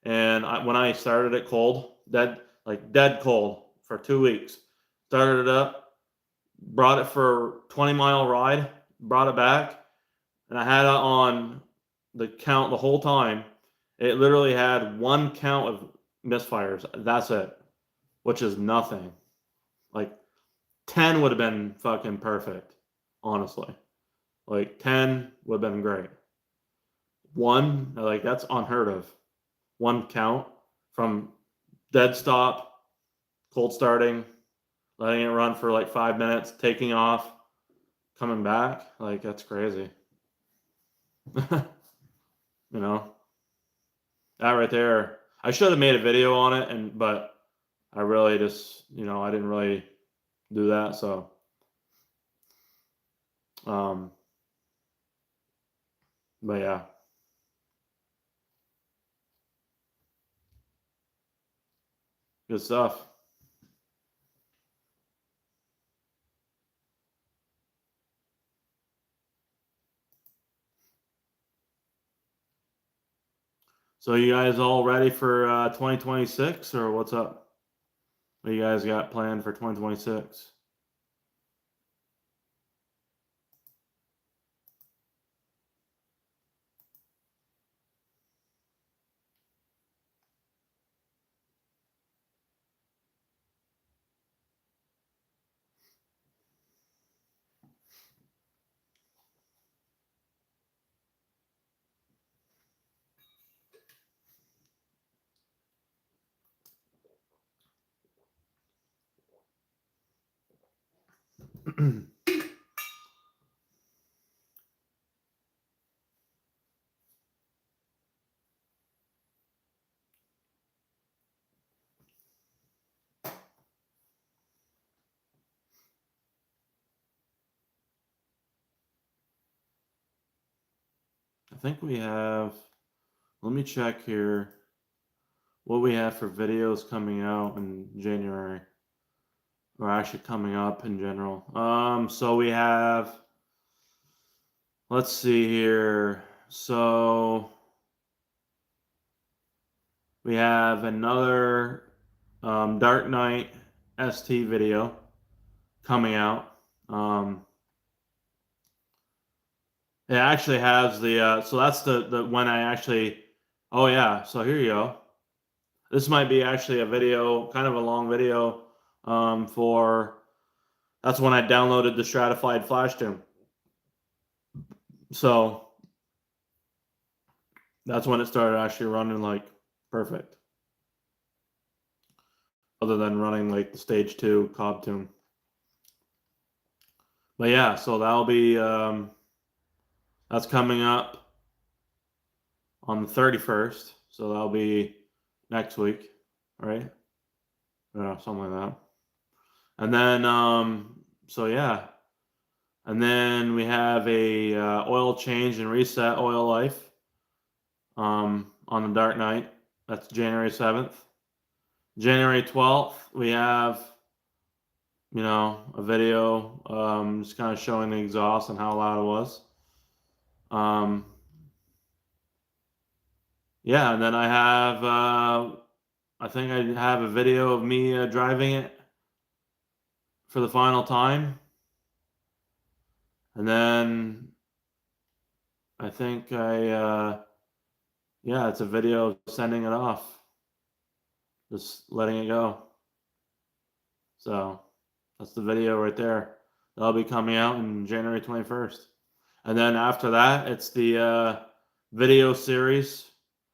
and when I started it cold, dead cold for 2 weeks, started it up, brought it for 20-mile ride, brought it back, and I had it on the count the whole time. It literally had one count of misfires. That's it, which is nothing. Like 10 would have been fucking perfect, honestly. Like 10 would have been great. One, like that's unheard of. One count from dead stop, cold starting, letting it run for like 5 minutes, taking off, coming back. Like that's crazy. You know, that right there. I should have made a video on it, but I really just, I didn't really do that. So, but yeah, good stuff. So you guys all ready for 2026 or what's up? What you guys got planned for 2026? I think we have, let me check here what we have for videos coming out in January, or actually coming up in general. So we have, let's see here. So we have another Dark Knight ST video coming out. It actually has the so that's the when I actually, oh yeah, so here you go. This might be actually a video, kind of a long video, for, that's when I downloaded the stratified flash tune. So that's when it started actually running like perfect. Other than running like the stage 2 Cobb tune. But yeah, so that'll be that's coming up on the 31st. So that'll be next week, right? Yeah, something like that. And then so yeah. And then we have a oil change and reset oil life on the Dark Knight. That's January 7th. January 12th, we have, a video just kind of showing the exhaust and how loud it was. Yeah, and then I have, I think I have a video of me driving it for the final time. And then I think yeah, it's a video of sending it off. Just letting it go. So that's the video right there. That'll be coming out in January 21st. And then after that, it's the video series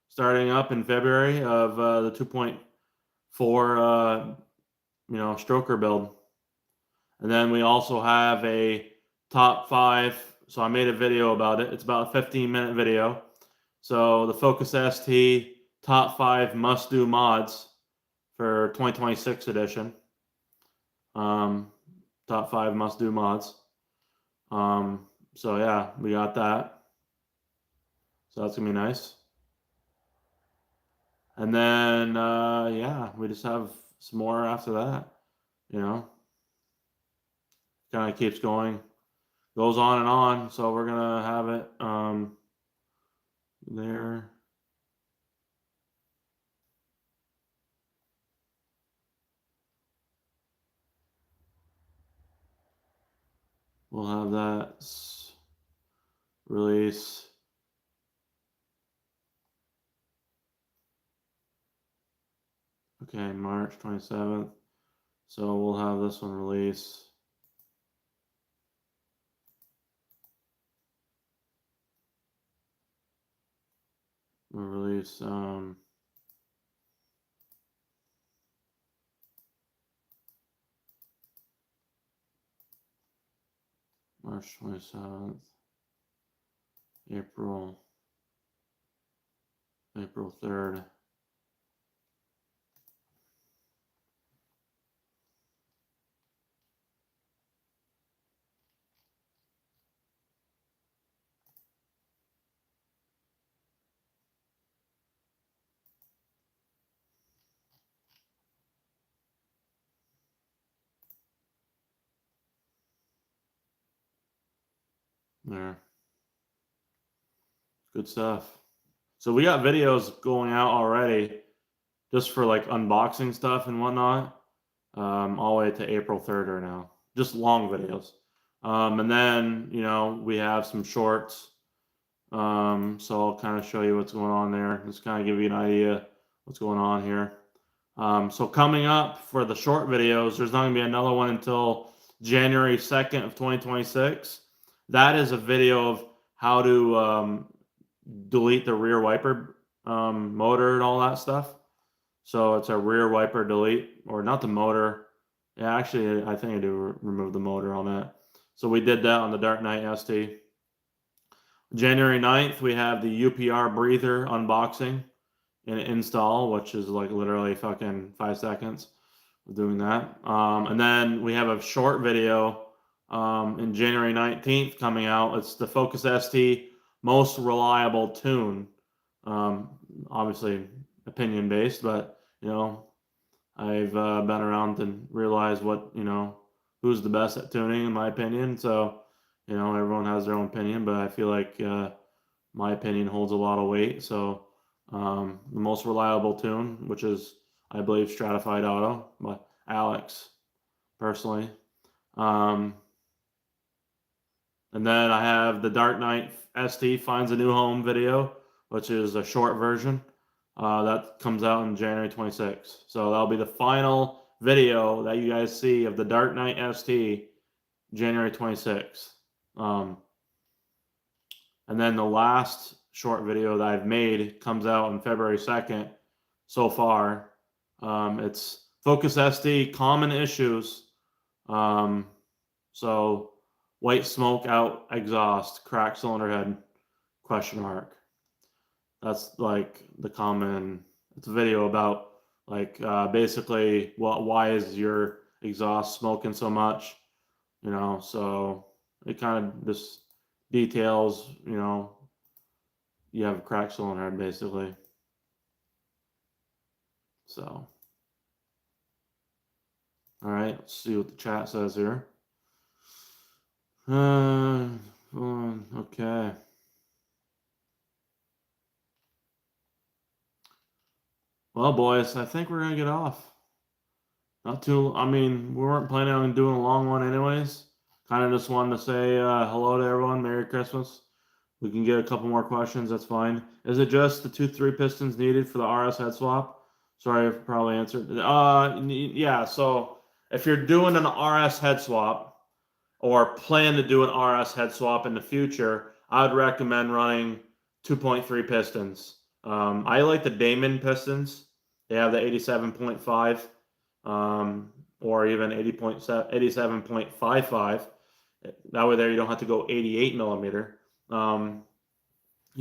starting up in February of the 2.4 stroker build. And then we also have a top 5. So I made a video about it. It's about a 15-minute video. So the Focus ST top 5 must-do mods for 2026 edition. Top 5 must-do mods. So yeah, we got that. So that's gonna be nice. And then yeah, we just have some more after that. Kind of keeps going, goes on and on. So we're gonna have it there. We'll have that release. Okay, March 27th. So we'll have this one release. We'll release March 27th, April 3rd. There. Good stuff. So we got videos going out already just for like unboxing stuff and whatnot, all the way to April 3rd or now. Just long videos. And then, we have some shorts. So I'll kind of show you what's going on there. Just kind of give you an idea what's going on here. So coming up for the short videos, there's not going to be another one until January 2nd of 2026. That is a video of how to delete the rear wiper motor and all that stuff. So it's a rear wiper delete, or not the motor. Yeah, actually, I think I do remove the motor on that. So we did that on the Dark Knight ST. January 9th, we have the UPR breather unboxing and install, which is like literally fucking 5 seconds of doing that. And then we have a short video in January 19th coming out. It's the Focus ST most reliable tune. Obviously opinion based, but I've been around and realized what who's the best at tuning in my opinion. So everyone has their own opinion, but I feel like my opinion holds a lot of weight. So the most reliable tune, which is I believe Stratified Auto by Alex personally. And then I have the Dark Knight ST finds a new home video, which is a short version. That comes out on January 26th. So that'll be the final video that you guys see of the Dark Knight ST, January 26th. And then the last short video that I've made comes out on February 2nd so far. It's Focus SD, common issues. So white smoke out exhaust, cracked cylinder head, question mark. That's like the common, it's a video about like basically why is your exhaust smoking so much, so it kind of just details, you have a cracked cylinder head basically. So, all right, let's see what the chat says here. Okay. Well, boys, I think we're gonna get off. Not too. I mean, we weren't planning on doing a long one, anyways. Kind of just wanted to say hello to everyone. Merry Christmas. We can get a couple more questions. That's fine. Is it just the 2-3 pistons needed for the RS head swap? Sorry, I've probably answered. Yeah. So if you're doing an RS head swap or plan to do an RS head swap in the future, I would recommend running 2.3 pistons. I like the Damon pistons. They have the 87.5 or even 87.55. That way there you don't have to go 88 millimeter. You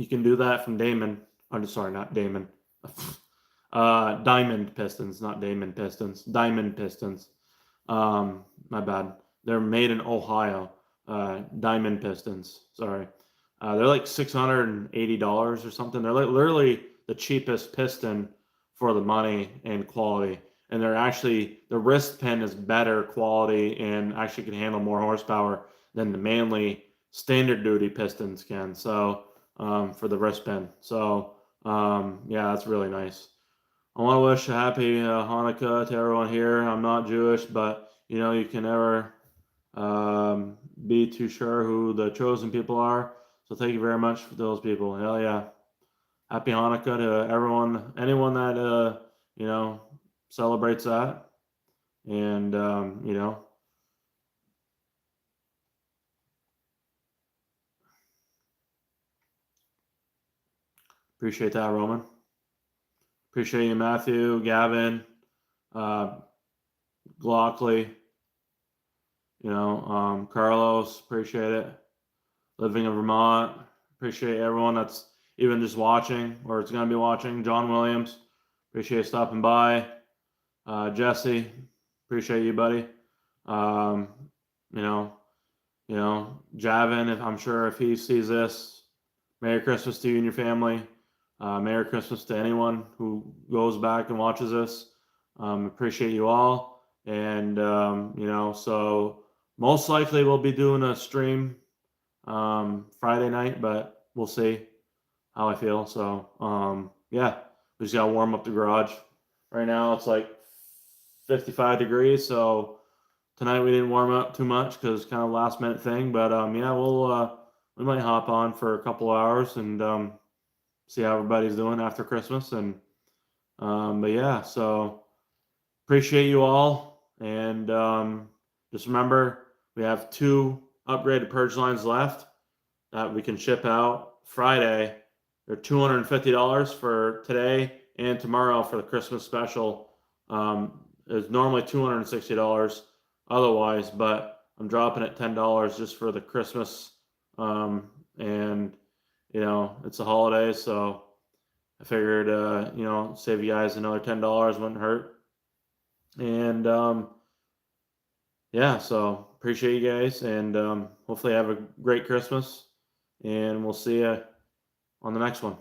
can do that from Damon. I'm sorry, not Damon. Diamond pistons, not Damon pistons. Diamond pistons. My bad. They're made in Ohio. Diamond pistons. Sorry. They're like $680 or something. They're like literally the cheapest piston for the money and quality. And they're actually, the wrist pin is better quality and actually can handle more horsepower than the Manley standard duty pistons can. So for the wrist pin. So yeah, that's really nice. I want to wish a happy Hanukkah to everyone here. I'm not Jewish, but you can never be too sure who the chosen people are. So thank you very much for those people. Hell yeah. Happy Hanukkah to everyone, anyone that, celebrates that. And, appreciate that, Roman. Appreciate you, Matthew, Gavin, Glockley, Carlos, appreciate it. Living in Vermont, appreciate everyone that's even just watching or it's going to be watching. John Williams, appreciate stopping by. Jesse, appreciate you, buddy. Javin, I'm sure if he sees this, Merry Christmas to you and your family. Merry Christmas to anyone who goes back and watches this. Appreciate you all. And, so most likely we'll be doing a stream Friday night, but we'll see how I feel. So, yeah, we just got to warm up the garage. Right now it's like 55 degrees. So tonight we didn't warm up too much because it's kind of a last minute thing. But, yeah, we might hop on for a couple hours and see how everybody's doing after Christmas. And, but yeah, so appreciate you all. And just remember, we have 2 upgraded purge lines left that we can ship out Friday. They're $250 for today and tomorrow for the Christmas special. It's normally $260 otherwise, but I'm dropping it $10 just for the Christmas. And it's the holidays, so I figured, save you guys another $10 wouldn't hurt. And yeah, so appreciate you guys, and hopefully have a great Christmas. and we'll see you on the next one.